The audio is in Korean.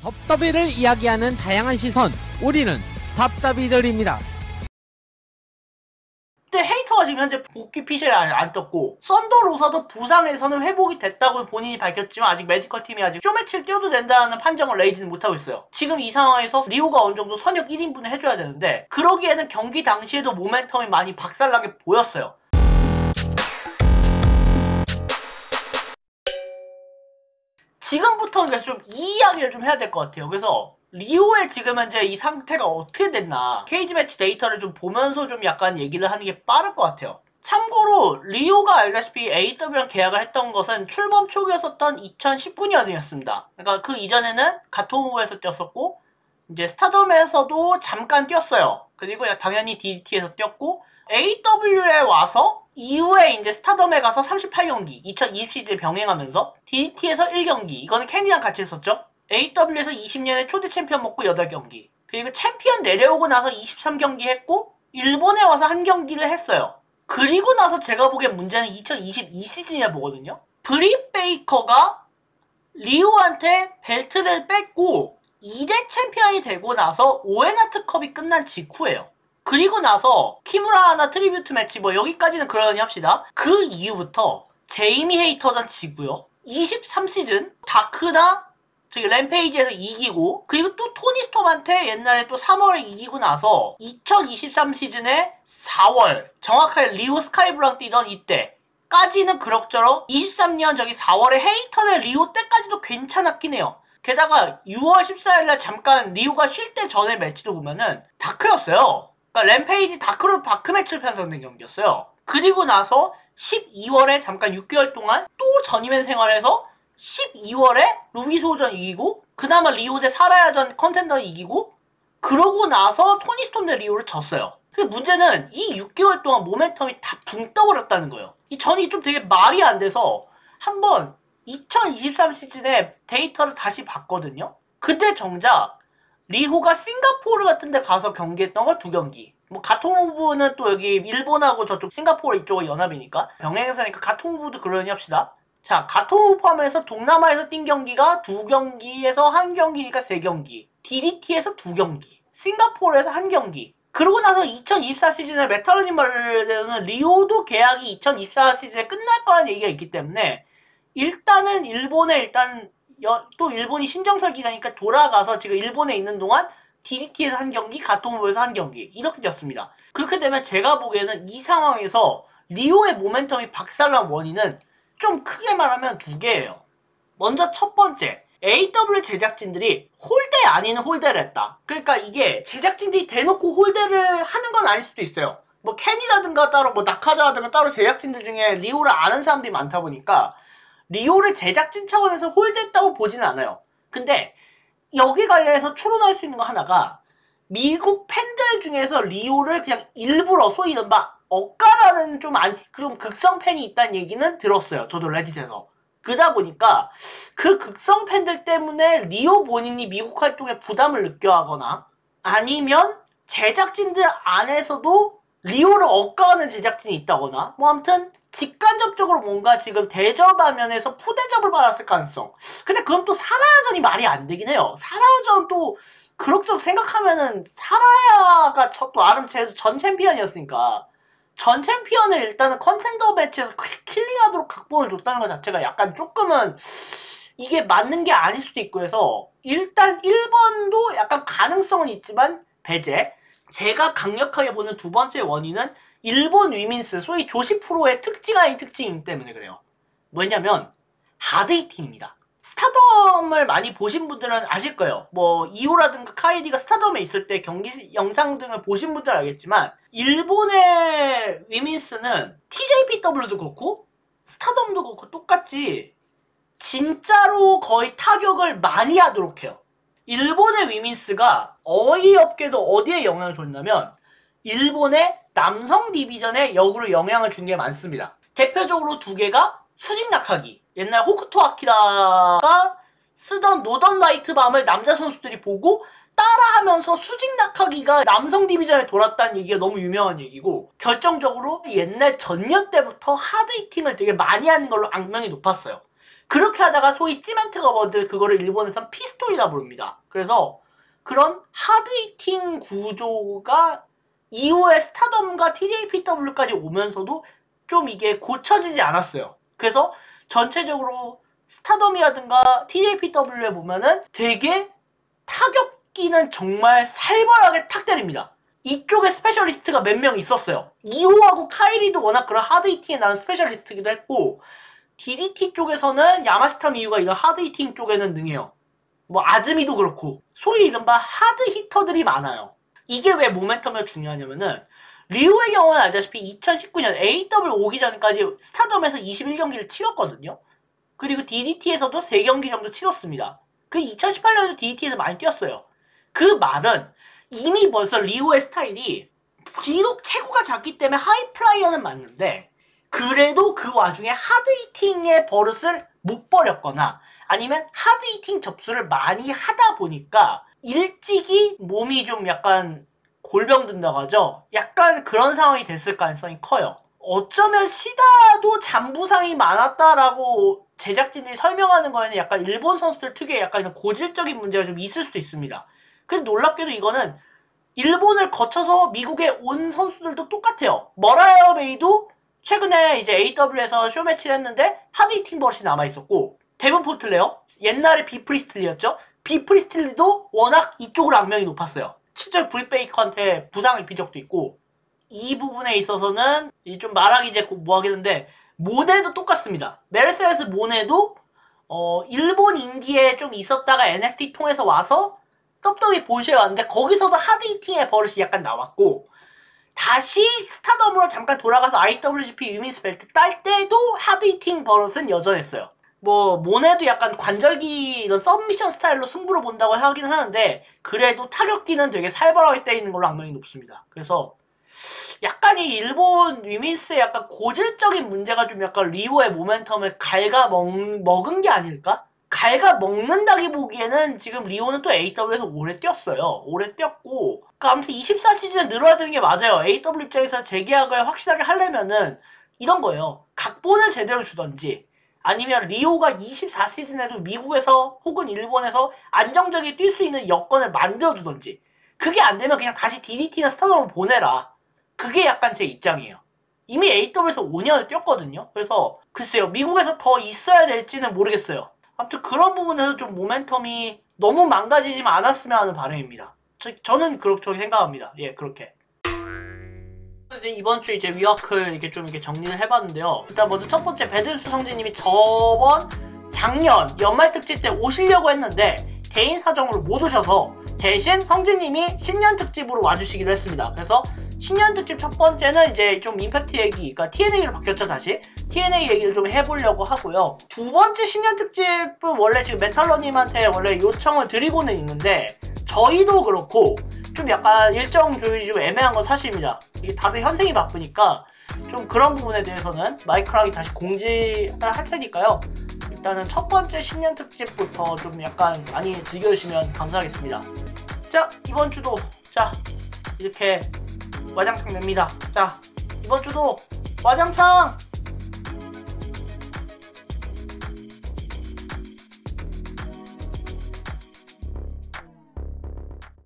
덥더비를 이야기하는 다양한 시선, 우리는 답답이들입니다. 근데 헤이터가 지금 현재 복귀 피셜이 안 떴고, 썬더 로서도 부상에서는 회복이 됐다고 본인이 밝혔지만 아직 메디컬 팀이 아직 쇼매치를 뛰어도 된다는 판정을 내지는 못하고 있어요. 지금 이 상황에서 리오가 어느 정도 선역 1인분을 해줘야 되는데, 그러기에는 경기 당시에도 모멘텀이 많이 박살나게 보였어요. 지금부터는 그래서 좀 이 이야기를 좀 해야 될 것 같아요. 그래서 리오의 지금 현재 이 상태가 어떻게 됐나, 케이지 매치 데이터를 좀 보면서 좀 약간 얘기를 하는 게 빠를 것 같아요. 참고로 리오가 알다시피 AEW랑 계약을 했던 것은 출범 초기였었던 2019년이었습니다. 그러니까 그 이전에는 가토무브에서 뛰었었고, 이제 스타덤에서도 잠깐 뛰었어요. 그리고 당연히 DDT에서 뛰었고, AEW에 와서 이후에 이제 스타덤에 가서 38경기, 2020 시즌 병행하면서 DDT에서 1경기, 이거는 캔디랑 같이 했었죠. AEW에서 20년에 초대 챔피언 먹고 8경기, 그리고 챔피언 내려오고 나서 23경기 했고, 일본에 와서 1경기를 했어요. 그리고 나서 제가 보기엔 문제는 2022 시즌이라 보거든요. 브릿 베이커가 리오한테 벨트를 뺏고 2대 챔피언이 되고 나서 오에나트컵이 끝난 직후예요. 그리고 나서 키무라나 트리뷰트 매치 뭐 여기까지는 그러니 합시다. 그 이후부터 제이미 헤이터전 지고요. 23시즌 다크나 저기 램페이지에서 이기고, 그리고 또 토니 스톰한테 옛날에 또 3월에 이기고 나서 2023 시즌에 4월, 정확하게 리오 스카이브랑 뛰던 이때까지는 그럭저럭 23년 저기 4월에 헤이턴의 리오 때까지도 괜찮았긴 해요. 게다가 6월 14일날 잠깐 리오가 쉴 때 전에 매치도 보면은 다크였어요. 그러니까 램페이지 다크로 다크 매치를 편성된 경기였어요. 그리고 나서 12월에 잠깐 6개월 동안 또 전이맨 생활에서 12월에 루비소전 이기고, 그나마 리오 대 사라야전 컨텐더 이기고, 그러고 나서 토니 스톰 대 리오를 졌어요. 근데 문제는 이 6개월 동안 모멘텀이 다 붕 떠버렸다는 거예요. 이 전이 좀 되게 말이 안 돼서 한번 2023 시즌에 데이터를 다시 봤거든요. 그때 정작 리호가 싱가포르 같은 데 가서 경기했던 거 2경기. 뭐 가토무브는 또 여기 일본하고 저쪽 싱가포르 이쪽은 연합이니까 병행사니까 가토무브도 그러니 합시다. 자, 가토무브 포함해서 동남아에서 뛴 경기가 2경기에서 1경기니까 3경기, DDT에서 2경기, 싱가포르에서 1경기. 그러고 나서 2024 시즌에 메탈로님 말대로는 리오도 계약이 2024 시즌에 끝날 거라는 얘기가 있기 때문에 일단은 일본에 또 일본이 신정설 기간이니까 돌아가서 지금 일본에 있는 동안 DDT에서 1경기, 가토무브에서 1경기 이렇게 되었습니다. 그렇게 되면 제가 보기에는 이 상황에서 리오의 모멘텀이 박살난 원인은 좀 크게 말하면 2개예요. 먼저 첫 번째, AEW 제작진들이 홀대 아닌 홀대를 했다. 그러니까 이게 제작진들이 대놓고 홀대를 하는 건 아닐 수도 있어요. 뭐 캔이라든가 따로 뭐 나카자라든가 따로 제작진들 중에 리오를 아는 사람들이 많다 보니까 리오를 제작진 차원에서 홀대했다고 보지는 않아요. 근데 여기 관련해서 추론할 수 있는 거 하나가, 미국 팬들 중에서 리오를 그냥 일부러 소위 이른바 억까라는 좀 극성 팬이 있다는 얘기는 들었어요. 저도 레딧에서. 그러다 보니까 그 극성 팬들 때문에 리오 본인이 미국 활동에 부담을 느껴하거나, 아니면 제작진들 안에서도 리오를 억까하는 제작진이 있다거나, 뭐 아무튼 직간접적으로 뭔가 지금 대접화면에서 푸대접을 받았을 가능성. 근데 그럼 또 사라야전이 말이 안 되긴 해요. 사라야전 또 그럭저럭 생각하면은 사라야가 또 나름 전 챔피언이었으니까 전 챔피언을 일단은 컨텐더 매치에서 킬링하도록 각본을 줬다는 것 자체가 약간 조금은 이게 맞는 게 아닐 수도 있고 해서, 일단 1번도 약간 가능성은 있지만 배제. 제가 강력하게 보는 2번째 원인은 일본 위민스, 소위 조시 프로의 특징 아닌 특징이기 때문에 그래요. 뭐냐면 하드히팅입니다. 스타덤을 많이 보신 분들은 아실 거예요. 뭐 이오라든가 카이리가 스타덤에 있을 때 경기 영상 등을 보신 분들은 알겠지만, 일본의 위민스는 TJPW도 그렇고 스타덤도 그렇고 똑같이 진짜로 거의 타격을 많이 하도록 해요. 일본의 위민스가 어이없게도 어디에 영향을 줬냐면 일본의 남성 디비전에 역으로 영향을 준 게 많습니다. 대표적으로 2개가 수직 낙하기. 옛날 호쿠토 아키라가 쓰던 노던 라이트 밤을 남자 선수들이 보고 따라하면서 수직 낙하기가 남성 디비전에 돌았다는 얘기가 너무 유명한 얘기고, 결정적으로 옛날 전년 때부터 하드 히팅을 되게 많이 하는 걸로 악명이 높았어요. 그렇게 하다가 소위 시멘트가 먼저 그거를 일본에선 피스톨이라 부릅니다. 그래서 그런 하드히팅 구조가 이후에 스타덤과 TJPW까지 오면서도 좀 이게 고쳐지지 않았어요. 그래서 전체적으로 스타덤이라든가 TJPW에 보면은 되게 타격기는 정말 살벌하게 탁 때립니다. 이쪽에 스페셜리스트가 몇 명 있었어요. 이호하고 카이리도 워낙 그런 하드히팅에 나는 스페셜리스트기도 했고, DDT 쪽에서는 야마시타 미유가 이런 하드히팅 쪽에는 능해요. 뭐 아즈미도 그렇고 소위 이른바 하드히터들이 많아요. 이게 왜 모멘텀이 중요하냐면은 리우의 경우는 알다시피 2019년 AW 오기 전까지 스타덤에서 21경기를 치렀거든요. 그리고 DDT에서도 3경기 정도 치렀습니다. 그 2018년에도 DDT에서 많이 뛰었어요. 그 말은 이미 벌써 리우의 스타일이 비록 체구가 작기 때문에 하이플라이어는 맞는데 그래도 그 와중에 하드히팅의 버릇을 못 버렸거나 아니면 하드히팅 접수를 많이 하다 보니까 일찍이 몸이 좀 약간 골병 든다고 하죠. 약간 그런 상황이 됐을 가능성이 커요. 어쩌면 시다도 잔부상이 많았다라고 제작진들이 설명하는 거에는 약간 일본 선수들 특유의 약간 이런 고질적인 문제가 좀 있을 수도 있습니다. 근데 놀랍게도 이거는 일본을 거쳐서 미국에 온 선수들도 똑같아요. 머라이어 메이도 최근에 이제 AW에서 쇼매치를 했는데 하드히팅 버릇이 남아있었고, 데본 포틀레어 옛날에 비프리스틀리였죠. 비프리스틀리도 워낙 이쪽으로 악명이 높았어요. 실제로 브릿베이커한테 부상을 입힌 적도 있고, 이 부분에 있어서는 좀 말하기 이제 뭐하겠는데 모네도 똑같습니다. 메르세데스 모네도 일본 인디에 좀 있었다가 NXT 통해서 와서 WWE 본시에 왔는데 거기서도 하드히팅의 버릇이 약간 나왔고, 다시 스타덤으로 잠깐 돌아가서 IWGP 위민스 벨트 딸 때도 하드히팅 버릇은 여전했어요. 뭐 모네도 약간 관절기 이런 서브미션 스타일로 승부를 본다고 하긴 하는데 그래도 타격기는 되게 살벌하게 때리는 걸로 악명이 높습니다. 그래서 약간 이 일본 위민스의 약간 고질적인 문제가 좀 약간 리오의 모멘텀을 갉아먹은 게 아닐까? 갉아먹는다기 보기에는 지금 리오는 또 AW에서 오래 뛰었어요. 오래 뛰었고, 아무튼 24시즌에 늘어야 되는 게 맞아요. AW 입장에서 재계약을 확실하게 하려면은 이런 거예요. 각본을 제대로 주던지 아니면 리오가 24시즌에도 미국에서 혹은 일본에서 안정적이게 뛸 수 있는 여건을 만들어주던지, 그게 안 되면 그냥 다시 DDT나 스타덤으로 보내라. 그게 약간 제 입장이에요. 이미 AW에서 5년을 뛰었거든요. 그래서 글쎄요, 미국에서 더 있어야 될지는 모르겠어요. 아무튼 그런 부분에서 좀 모멘텀이 너무 망가지지 않았으면 하는 바람입니다. 저는 그렇게 생각합니다. 예, 그렇게. 이제 이번 주 이제 위워크를 이렇게 좀 이렇게 정리를 해봤는데요. 일단 먼저 첫 번째, 배드뉴스 성진님이 작년 연말 특집 때 오시려고 했는데 개인 사정으로 못 오셔서 대신 성진님이 신년 특집으로 와주시기로 했습니다. 그래서 신년 특집 첫 번째는 이제 좀 임팩트 얘기, 그러니까 TNA로 바뀌었죠, 다시. TNA 얘기를 좀 해보려고 하고요. 두 번째 신년 특집은 원래 지금 메탈러님한테 원래 요청을 드리고는 있는데, 저희도 그렇고, 좀 약간 일정 조율이 좀 애매한 건 사실입니다. 이게 다들 현생이 바쁘니까, 좀 그런 부분에 대해서는 마이크랑이 다시 공지를 할 테니까요. 일단은 첫 번째 신년 특집부터 좀 약간 많이 즐겨주시면 감사하겠습니다. 자, 이번 주도, 이렇게 와장창 냅니다. 자, 이번 주도 와장창!